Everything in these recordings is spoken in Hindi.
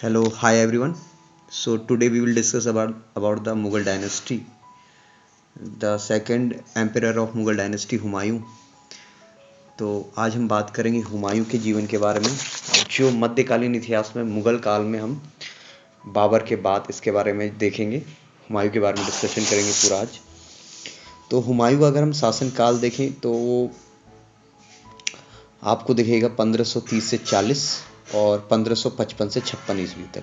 Hello, hi everyone. So today we will discuss about the Mughal dynasty, the second emperor of Mughal dynasty Humayun. तो आज हम बात करेंगे हुमायूं के जीवन के बारे में, जो मध्यकालीन इतिहास में मुगल काल में हम बाबर के बाद इसके बारे में देखेंगे। हुमायूं के बारे में डिस्कशन करेंगे पूरा आज। तो हुमायूं का अगर हम शासन काल देखें तो वो आपको दिखेगा 1530 से 40 और 1555 से 56 ईस्वी तक।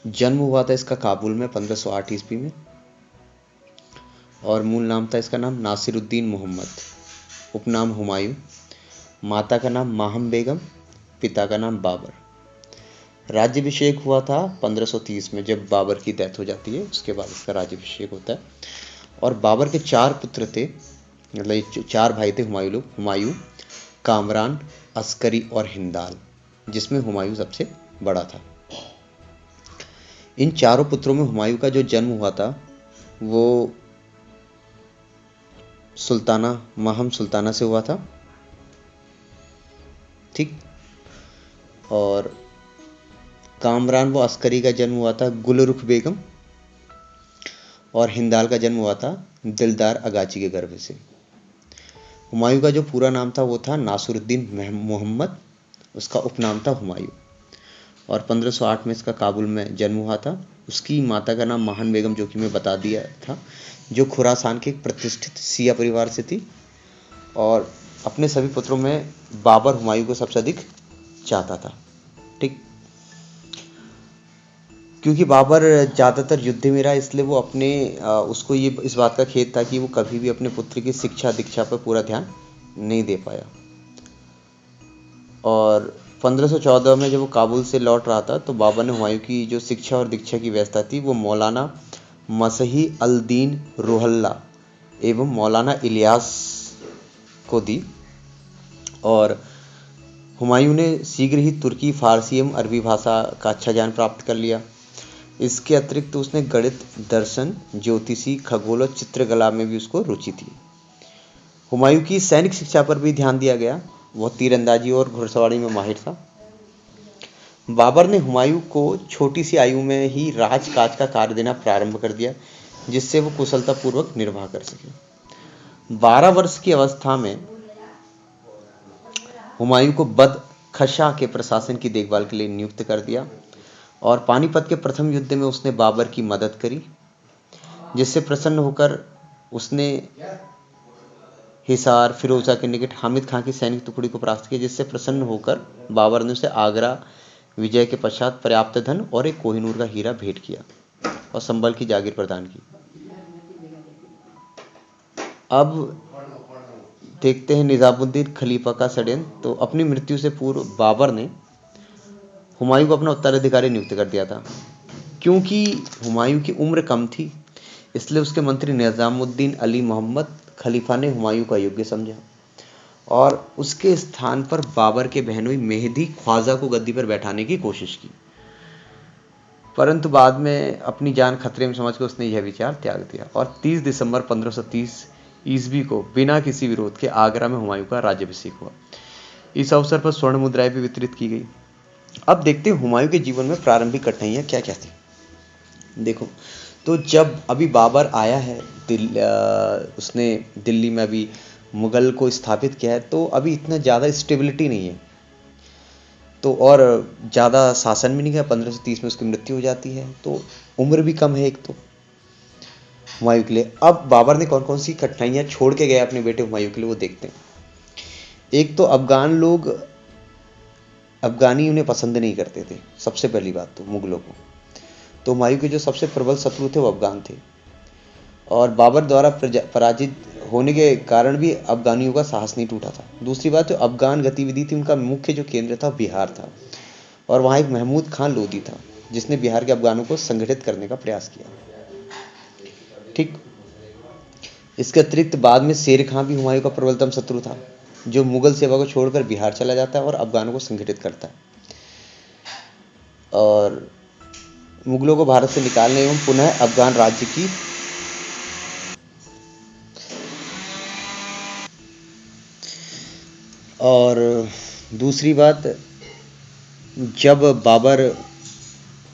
जन्म हुआ था इसका काबुल में 1508 ईस्वी में, और मूल नाम था इसका नाम नासिरुद्दीन मोहम्मद, उपनाम हुमायूं। माता का नाम माहम बेगम, पिता का नाम बाबर। राज्याभिषेक हुआ था 1530 में, जब बाबर की डेथ हो जाती है उसके बाद इसका राज्याभिषेक होता है। और बाबर के 4 पुत्र थे, मतलब ये 4 भाई थे हुमायूं लोग, हुमायूं, कामरान, अस्करी और हिंदाल, जिसमें हुमायूं सबसे बड़ा था। इन चारों पुत्रों में हुमायूं का जो जन्म हुआ था वो सुल्ताना माहम सुल्ताना से हुआ था, ठीक। और कामरान व अस्करी का जन्म हुआ था गुलरुख बेगम, और हिंदाल का जन्म हुआ था दिलदार अगाची के गर्भ से। हुमायूं का जो पूरा नाम था वो था नासिरुद्दीन मोहम्मद, उसका उपनाम था हुमायूं। और 1508 में इसका काबुल में जन्म हुआ था। उसकी माता का नाम महान बेगम, जो कि मैं बता दिया था, जो खुरासान के एक प्रतिष्ठित सिया परिवार से थी। और अपने सभी पुत्रों में बाबर हुमायूं को सबसे अधिक चाहता था, ठीक। क्योंकि बाबर ज़्यादातर युद्ध में रहा, इसलिए वो उसको ये इस बात का खेद था कि वो कभी भी अपने पुत्र की शिक्षा दीक्षा पर पूरा ध्यान नहीं दे पाया। और 1514 में जब वो काबुल से लौट रहा था तो बाबर ने हुमायूं की जो शिक्षा और दीक्षा की व्यवस्था थी वो मौलाना मसही अल दीन रुहल्ला एवं मौलाना इलियास को दी। और हुमायूं ने शीघ्र ही तुर्की, फारसी एवं अरबी भाषा का अच्छा ज्ञान प्राप्त कर लिया। इसके अतिरिक्त उसने गणित, दर्शन, ज्योतिषी, खगोल और चित्रकला में भी उसको रुचि थी। हुमायूं की सैनिक शिक्षा पर भी ध्यान दिया गया। वह तीरंदाजी और घुड़सवारी में माहिर था। बाबर ने हुमायूं को छोटी सी आयु में ही राजकाज का कार्य देना प्रारंभ कर दिया, जिससे वो कुशलतापूर्वक निर्वाह कर सके। 12 वर्ष की अवस्था में हुमायूं को बदखशा के प्रशासन की देखभाल के लिए नियुक्त कर दिया। और पानीपत के प्रथम युद्ध में उसने बाबर की मदद करी, जिससे प्रसन्न होकर उसने हिसार, फिरोजा के निकट हामिद खां की सैनिक टुकड़ी को परास्त किया, जिससे प्रसन्न होकर बाबर ने उसे आगरा विजय के पश्चात पर्याप्त धन और एक कोहिनूर का हीरा भेंट किया और संभल की जागीर प्रदान की। अब देखते हैं निजामुद्दीन खलीफा का षड्यंत्र। तो अपनी मृत्यु से पूर्व बाबर ने हुमायूं को अपना उत्तराधिकारी नियुक्त कर दिया था। क्योंकि हुमायूं की उम्र कम थी, इसलिए उसके मंत्री निजामुद्दीन अली मोहम्मद खलीफा ने हुमायूं का योग्य समझा और उसके स्थान पर बाबर के बहनोई मेहदी ख्वाजा को गद्दी पर बैठाने की कोशिश की। परंतु बाद में अपनी जान खतरे में समझकर उसने यह विचार त्याग दिया और 30 दिसंबर 1530 ईस्वी को बिना किसी विरोध के आगरा में हुमायूं का राज्याभिषेक हुआ। इस अवसर पर स्वर्ण मुद्राएं भी वितरित की गई। अब देखते हैं हुमायूं के जीवन में प्रारंभिक कठिनाइयां क्या क्या थी। देखो, तो जब अभी बाबर आया है उसने दिल्ली में अभी मुगल को स्थापित किया है, तो अभी इतना ज़्यादा स्टेबिलिटी नहीं है, तो और ज़्यादा शासन भी नहीं किया। 1530 में उसकी मृत्यु हो जाती है, तो उम्र भी कम है एक तो हुमायूं के लिए। अब बाबर ने कौन कौन सी कठिनाइयाँ छोड़ के गया अपने बेटे हुमायूं के लिए, वो देखते हैं। एक तो अफगान लोग अफगानी उन्हें पसंद नहीं करते थे, सबसे पहली बात तो मुगलों को। तो हुमायूं के जो सबसे प्रबल शत्रु थे वो अफगान थे, और बाबर द्वारा पराजित होने के कारण भी अफगानियों का साहस नहीं टूटा था। दूसरी बात, जो अफगान गतिविधि थी उनका मुख्य जो केंद्र था बिहार था, और वहाँ एक महमूद खान लोदी था जिसने बिहार के अफगानों को संगठित करने का प्रयास किया, ठीक। इसके अतिरिक्त बाद में शेर खां भी हुमायूं का प्रबलतम शत्रु था, जो मुगल सेवा को छोड़कर बिहार चला जाता है और अफगानों को संगठित करता है और मुगलों को भारत से निकालने एवं पुनः अफगान राज्य की और दूसरी बात, जब बाबर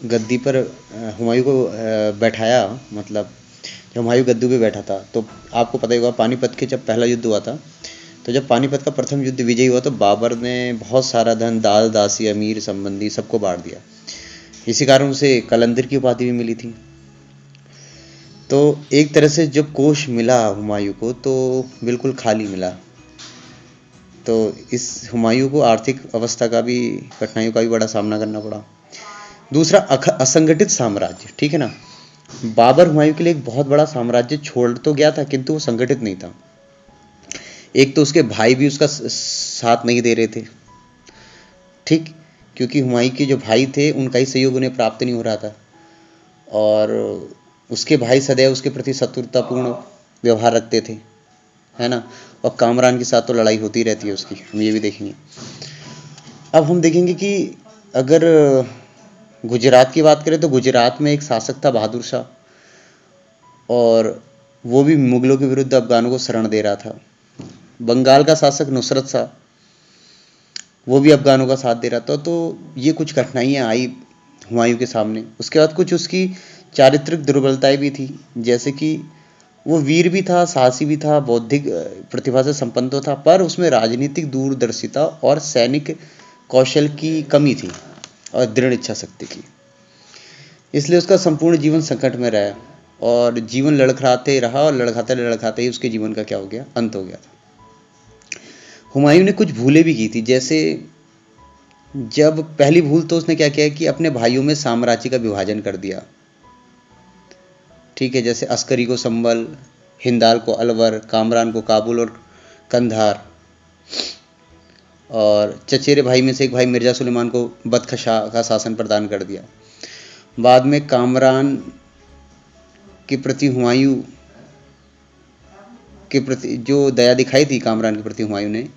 गद्दी पर हुमायूं को बैठाया, मतलब जब हुमायूं गद्दी पे बैठा था, तो आपको पता ही होगा पानीपत के जब पहला युद्ध हुआ था, तो जब पानीपत का प्रथम युद्ध विजयी हुआ तो बाबर ने बहुत सारा धन, दास दासी, अमीर संबंधी सबको बांट दिया। इसी कारण उसे कलंदर की उपाधि भी मिली थी। तो एक तरह से जब कोष मिला हुमायूं को तो बिल्कुल खाली मिला। तो इस हुमायूं को आर्थिक अवस्था का भी, कठिनाइयों का भी बड़ा सामना करना पड़ा। दूसरा, असंगठित साम्राज्य, ठीक है ना। बाबर हुमायूं के लिए एक बहुत बड़ा साम्राज्य छोड़ तो गया था, किंतु वो संगठित नहीं था। एक तो उसके भाई भी उसका साथ नहीं दे रहे थे, ठीक, क्योंकि हुमायूं के जो भाई थे उनका ही सहयोग उन्हें प्राप्त नहीं हो रहा था, और उसके भाई सदैव उसके प्रति शत्रुतापूर्ण व्यवहार रखते थे, है ना। और कामरान के साथ तो लड़ाई होती रहती है उसकी, हम ये भी देखेंगे। अब हम देखेंगे कि अगर गुजरात की बात करें तो गुजरात में एक शासक था बहादुर शाह, और वो भी मुगलों के विरुद्ध अफगानों को शरण दे रहा था। बंगाल का शासक नुसरत शाह, वो भी अफगानों का साथ दे रहा था। तो ये कुछ कठिनाइयाँ आई हुमायूं के सामने। उसके बाद कुछ उसकी चारित्रिक दुर्बलताएं भी थी, जैसे कि वो वीर भी था, साहसी भी था, बौद्धिक प्रतिभा से संपन्न तो था, पर उसमें राजनीतिक दूरदर्शिता और सैनिक कौशल की कमी थी, और दृढ़ इच्छा शक्ति की। इसलिए उसका संपूर्ण जीवन संकट में रहा, और जीवन लड़खड़ाते रहा, और लड़खाते लड़खाते ही उसके जीवन का क्या हो गया, अंत हो गया था। हुमायूं ने कुछ भूलें भी की थी, जैसे जब पहली भूल तो उसने क्या किया कि अपने भाइयों में साम्राज्य का विभाजन कर दिया, ठीक है। जैसे अस्करी को संबल, हिंदाल को अलवर, कामरान को काबुल और कंधार, और चचेरे भाई में से एक भाई मिर्जा सुलेमान को बदखशां का शासन प्रदान कर दिया। बाद में कामरान के प्रति हुमायूं के प्रति जो दया दिखाई थी कामरान के प्रति हुमायूं ने,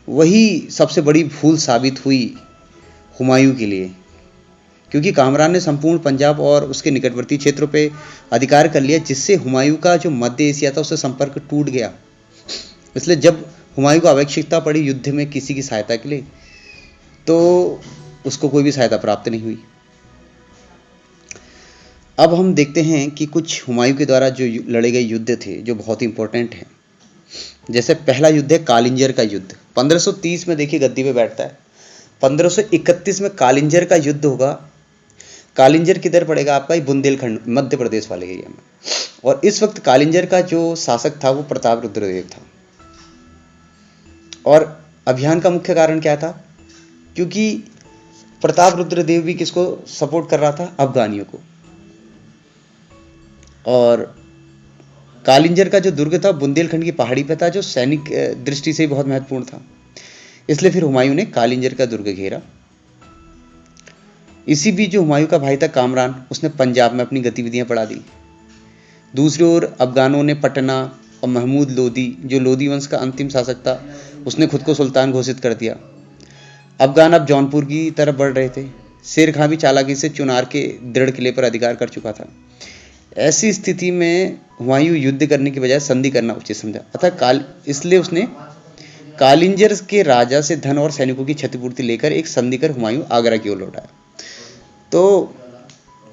वही सबसे बड़ी भूल साबित हुई हुमायूं के लिए, क्योंकि कामरान ने संपूर्ण पंजाब और उसके निकटवर्ती क्षेत्रों पे अधिकार कर लिया, जिससे हुमायूं का जो मध्य एशिया था उससे संपर्क टूट गया। इसलिए जब हुमायूं को आवश्यकता पड़ी युद्ध में किसी की सहायता के लिए, तो उसको कोई भी सहायता प्राप्त नहीं हुई। अब हम देखते हैं कि कुछ हुमायूं के द्वारा जो लड़े गए युद्ध थे जो बहुत ही इंपॉर्टेंट हैं। जैसे पहला युद्ध है कालिंजर का युद्ध। 1530 में देखिए गद्दी पे बैठता है। 1531 में कालिंजर का युद्ध होगा। कालिंजर किधर पड़ेगा आपका, बुंदेलखंड, मध्य प्रदेश वाले एरिया में। और इस वक्त कालिंजर का जो शासक था वो प्रताप रुद्रदेव था। और अभियान का मुख्य कारण क्या था, क्योंकि प्रताप रुद्रदेव भी किसको सपोर्ट कर रहा था, अफगानियों को। और कालिंजर का जो दुर्ग था बुंदेलखंड की पहाड़ी पे था, जो सैनिक दृष्टि से बहुत महत्वपूर्ण था। इसलिए फिर हुमायूं ने कालिंजर का दुर्ग घेरा। इसी बीच जो हुमायूं का भाई था कामरान, उसने पंजाब में अपनी गतिविधियां बढ़ा दी। दूसरी ओर अफगानों ने पटना और महमूद लोदी, जो लोदी वंश का अंतिम शासक था, उसने खुद को सुल्तान घोषित कर दिया। अफगान अब जौनपुर की तरफ बढ़ रहे थे। शेर खां भी चालाकी से चुनार के दृढ़ किले पर अधिकार कर चुका था। ऐसी स्थिति में हुमायूं युद्ध करने की बजाय संधि करना उचित समझा, अतः इसलिए उसने कालिंजर के राजा से धन और सैनिकों की क्षतिपूर्ति लेकर एक संधि कर हुमायूं आगरा की ओर लौटाया। तो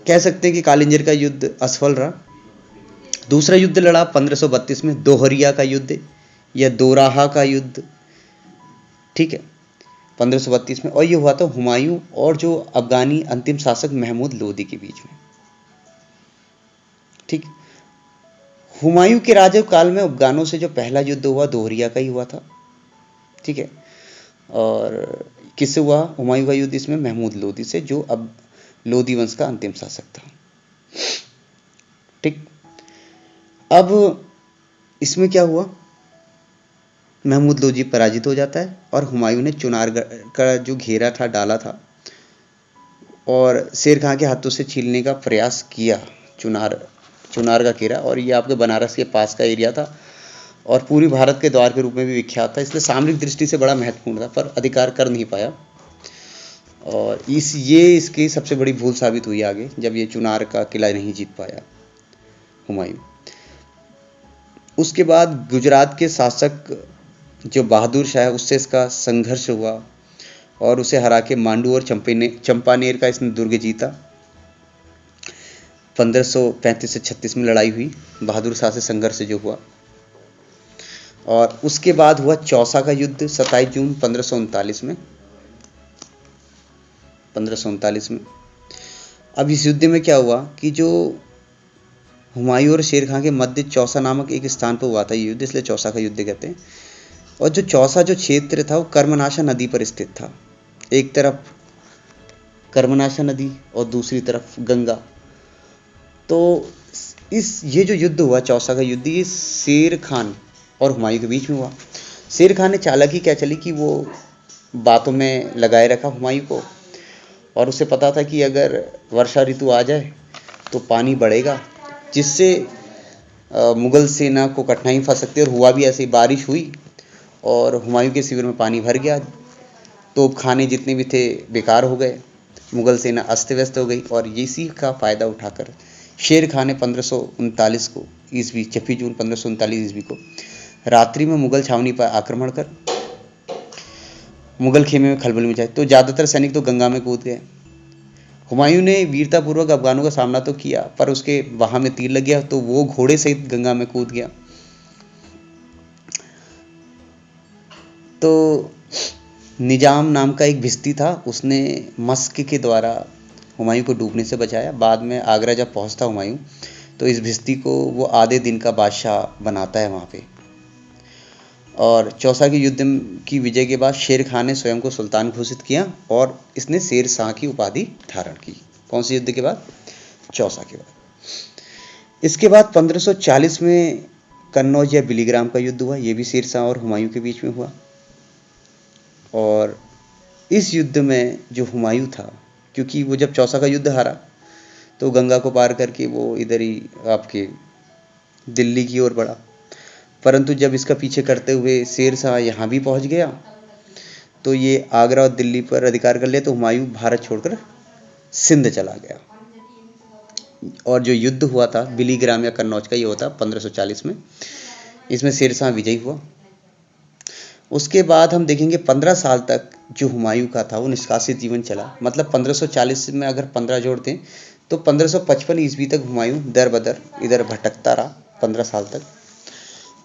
कह सकते हैं कि कालिंजर का युद्ध असफल रहा। दूसरा युद्ध लड़ा 1532 में, दोहरिया का युद्ध या दोराहा का युद्ध, ठीक है, 1532 में। और ये हुआ था हुमायूं और जो अफगानी अंतिम शासक महमूद लोदी के बीच में, ठीक। हुमायूं के राजकाल में अफगानों से जो पहला युद्ध हुआ दोहरिया का ही हुआ था, ठीक है। और किससे हुआ हुमायूं का युद्ध इसमें, महमूद लोदी से, जो अब लोदी वंश का अंतिम शासक था, ठीक। अब इसमें क्या हुआ, महमूद लोदी पराजित हो जाता है और हुमायूं ने चुनार का जो घेरा था डाला था और शेर खां के हाथों से छीनने का प्रयास किया चुनार का घेरा। और ये आपके बनारस के पास का एरिया था और पूरी भारत के द्वार के रूप में भी विख्यात था, इसलिए सामरिक दृष्टि से बड़ा महत्वपूर्ण था, पर अधिकार कर नहीं पाया। और इसकी सबसे बड़ी भूल साबित हुई आगे, जब ये चुनार का किला नहीं जीत पाया हुमायूं। उसके बाद गुजरात के शासक जो बहादुर शाह है उससे इसका संघर्ष हुआ और उसे हरा के मांडू और चंपानेर का इसने दुर्ग जीता। 1535 से 36 में लड़ाई हुई, बहादुर शाह से संघर्ष जो हुआ। और उसके बाद हुआ चौसा का युद्ध 27 जून 1539 में। 1539 में अब इस युद्ध में क्या हुआ कि जो हुमायूं और शेर खां के मध्य चौसा नामक एक स्थान पर हुआ था ये युद्ध, इसलिए चौसा का युद्ध कहते हैं। और जो चौसा जो क्षेत्र था वो कर्मनाशा नदी पर स्थित था। एक तरफ कर्मनाशा नदी और दूसरी तरफ गंगा। तो ये जो युद्ध हुआ चौसा का युद्ध, ये शेर खान और हुमायूं के बीच में हुआ। शेर खान ने चालाकी क्या चली कि वो बातों में लगाए रखा हुमायूं को, और उसे पता था कि अगर वर्षा ऋतु आ जाए तो पानी बढ़ेगा, जिससे मुगल सेना को कठिनाई फंस सकती है। और हुआ भी ऐसे, बारिश हुई और हुमायूं के शिविर में पानी भर गया। तोपखाने जितने भी थे बेकार हो गए, मुगल सेना अस्त व्यस्त हो गई। और इसी का फ़ायदा उठाकर शेर खान ने 1539 को ईस्वी 26 जून 1539 ईस्वी को रात्रि में मुगल छावनी पर आक्रमण कर मुगल खेमे में खलबली मचाई। तो ज़्यादातर सैनिक तो गंगा में कूद गए। हुमायूं ने वीरतापूर्वक अफगानों का सामना तो किया, पर उसके बाह में तीर लग गया तो वो घोड़े सहित गंगा में कूद गया। तो निजाम नाम का एक भिस्ती था, उसने मस्क के द्वारा हुमायूं को डूबने से बचाया। बाद में आगरा जब पहुंचता हुमायूं तो इस भिस्ती को वो आधे दिन का बादशाह बनाता है वहाँ पे। और चौसा के युद्ध की विजय के बाद शेर खान ने स्वयं को सुल्तान घोषित किया और इसने शेर शाह की उपाधि धारण की। कौन से युद्ध के बाद? चौसा के बाद। इसके बाद 1540 में कन्नौज या बिलीग्राम का युद्ध हुआ, ये भी शेर शाह और हुमायूं के बीच में हुआ। और इस युद्ध में जो हुमायूं था, क्योंकि वो जब चौसा का युद्ध हारा तो गंगा को पार करके वो इधर ही आपके दिल्ली की ओर बढ़ा, परंतु जब इसका पीछे करते हुए शेर शाह यहाँ भी पहुँच गया तो ये आगरा और दिल्ली पर अधिकार कर लिया। तो हुमायूं भारत छोड़कर सिंध चला गया। और जो युद्ध हुआ था बिलीग्राम या कन्नौज का, ये होता 1540 में। इसमें शेर शाह विजयी हुआ। उसके बाद हम देखेंगे 15 साल तक जो हुमायूं का था वो निष्कासित जीवन चला। मतलब 1540 में अगर 15 जोड़ दें तो 1555 ईस्वी तक हुमायूं दर बदर इधर भटकता रहा 15 साल तक।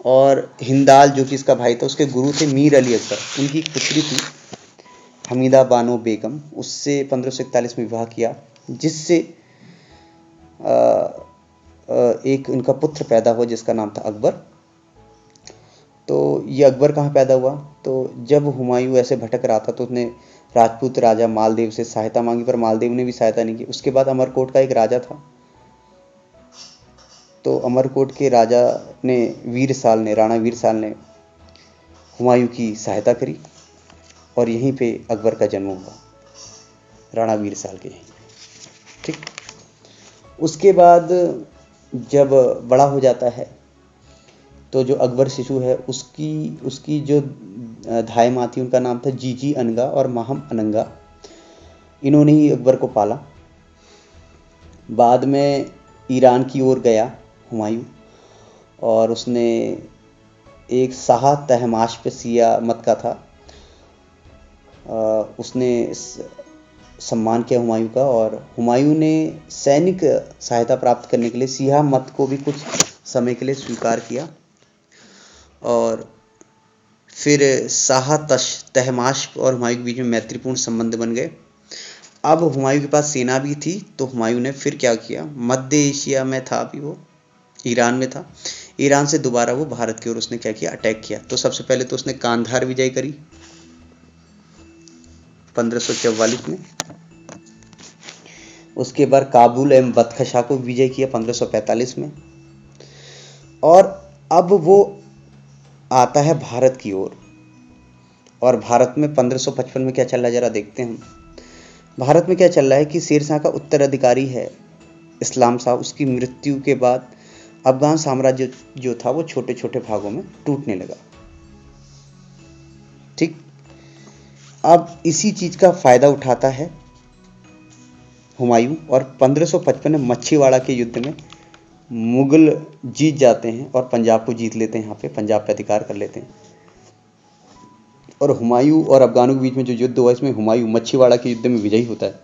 और हिंदाल जो कि इसका भाई था, उसके गुरु थे मीर अली अकबर, उनकी एक पुत्री थी हमीदा बानो बेगम, उससे 1541 में विवाह किया, जिससे एक उनका पुत्र पैदा हुआ जिसका नाम था अकबर। तो ये अकबर कहाँ पैदा हुआ? तो जब हुमायूं ऐसे भटक रहा था तो उसने राजपूत राजा मालदेव से सहायता मांगी, पर मालदेव ने भी सहायता नहीं की। उसके बाद अमरकोट का एक राजा था, तो अमरकोट के राजा ने राणा वीरसाल ने हुमायूं की सहायता करी और यहीं पे अकबर का जन्म हुआ, राणा वीरसाल के यहीं। ठीक। उसके बाद जब बड़ा हो जाता है तो जो अकबर शिशु है उसकी जो धाय माँ थी उनका नाम था जीजी अनगा और माहम अनंगा। इन्होंने ही अकबर को पाला। बाद में ईरान की ओर गया हुमायूं और उसने एक शाह तहमास्प शिया मत का था, उसने सम्मान किया हुमायूं का। और हुमायूं ने सैनिक सहायता प्राप्त करने के लिए शिया मत को भी कुछ समय के लिए स्वीकार किया। और फिर शाह तहमास्प और हुमायूं के बीच में मैत्रीपूर्ण संबंध बन गए। अब हुमायूं के पास सेना भी थी, तो हुमायूं ने फिर क्या किया, मध्य एशिया में था अभी वो, ईरान में था, ईरान से दोबारा वो भारत की ओर उसने क्या किया, अटैक किया। तो सबसे पहले तो उसने कांधार विजय करी 1544 में। उसके बाद काबुल एवं बदखशा को विजय किया 1545 में। और अब वो आता है भारत की ओर। और भारत में 1555 में क्या चल रहा है जरा देखते हैं हम। भारत में क्या चल रहा है कि शेर शाह का उत्तराधिकारी है इस्लाम शाह। उसकी मृत्यु के बाद अफगान साम्राज्य जो था वो छोटे छोटे भागों में टूटने लगा। ठीक। अब इसी चीज का फायदा उठाता है हुमायूं और 1555 में मच्छीवाड़ा के युद्ध में मुगल जीत जाते हैं और पंजाब को जीत लेते हैं। यहाँ पे पंजाब पे अधिकार कर लेते हैं। और हुमायूं और अफगानों के बीच में जो युद्ध हुआ, इसमें हुमायूं मच्छीवाड़ा के युद्ध में विजयी होता है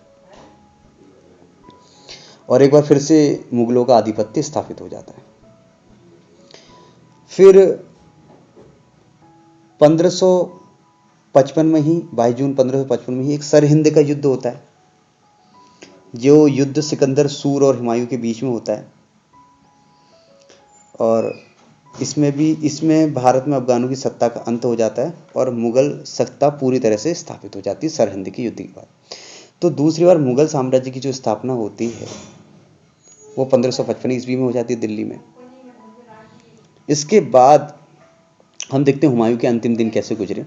और एक बार फिर से मुगलों का आधिपत्य स्थापित हो जाता है। फिर 1555 में ही 22 जून 1555 में ही एक सरहिंद का युद्ध होता है, जो युद्ध सिकंदर सूर और हुमायूं के बीच में होता है। और इसमें भारत में अफगानों की सत्ता का अंत हो जाता है और मुगल सत्ता पूरी तरह से स्थापित हो जाती है सरहिंद के युद्ध के बाद। तो दूसरी बार मुगल साम्राज्य की जो स्थापना होती है वो 1555 ईस्वी में हो जाती है दिल्ली में। इसके बाद हम देखते हैं हुमायूं के अंतिम दिन कैसे गुजरे।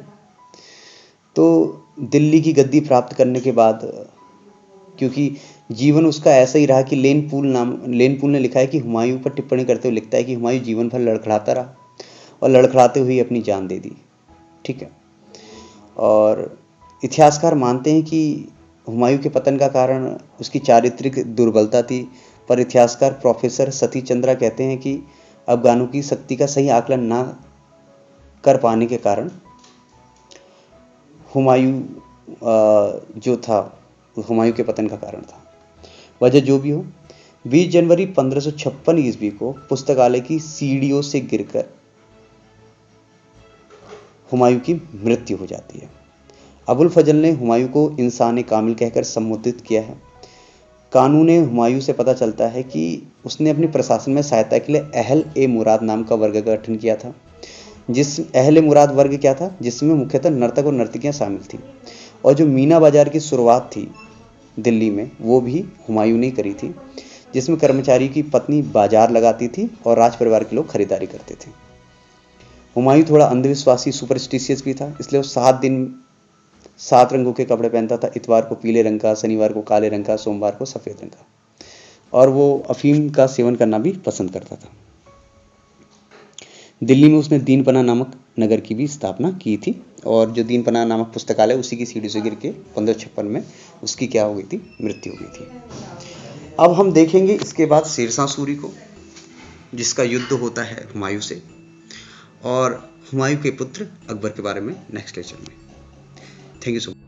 तो दिल्ली की गद्दी प्राप्त करने के बाद, क्योंकि जीवन उसका ऐसा ही रहा कि लेन पूल ने लिखा है कि हुमायूं पर टिप्पणी करते हुए लिखता है कि हुमायूं जीवन भर लड़खड़ाता रहा और लड़खड़ाते हुए अपनी जान दे दी। ठीक है। और इतिहासकार मानते हैं कि हुमायूं के पतन का कारण उसकी चारित्रिक दुर्बलता थी, पर इतिहासकार प्रोफेसर सतीश चंद्रा कहते हैं कि अफगानों की शक्ति का सही आकलन ना कर पाने के कारण हुमायूं जो था हुमायूं के पतन का कारण था। वजह जो भी हो, 20 जनवरी 1556 ईस्वी को पुस्तकालय की सीढ़ियों से गिरकर हुमायूं की मृत्यु हो जाती है। अबुल फजल ने हुमायूं को इंसान कामिल कहकर संबोधित किया है। कानून हुमायूं से पता चलता है कि उसने अपने प्रशासन में सहायता के लिए अहल ए मुराद नाम का वर्ग का गठन किया था। जिस अहल ए मुराद वर्ग क्या था, जिसमें मुख्यतः नर्तक और नर्तकियां शामिल थी। और जो मीना बाजार की शुरुआत थी दिल्ली में, वो भी हुमायूं ने करी थी, जिसमें कर्मचारी की पत्नी बाजार लगाती थी और राज परिवार के लोग खरीदारी करते थे। हुमायूं थोड़ा अंधविश्वासी सुपरस्टिशियस भी था, इसलिए वो 7 दिन 7 रंगों के कपड़े पहनता था। इतवार को पीले रंग का, शनिवार को काले रंग का, सोमवार को सफेद रंग का। और वो अफीम का सेवन करना भी पसंद करता था। दिल्ली में उसने दीनपना नामक नगर की भी स्थापना की थी और जो दीनपना नामक पुस्तकालय, उसी की सीढ़ी से गिर के 1556 में उसकी क्या हो गई थी, मृत्यु हो गई थी। अब हम देखेंगे इसके बाद शेरशाह सूरी को, जिसका युद्ध होता है हुमायूं से, और हुमायूं के पुत्र अकबर के बारे में नेक्स्ट लेक्चर में। Thank you so much.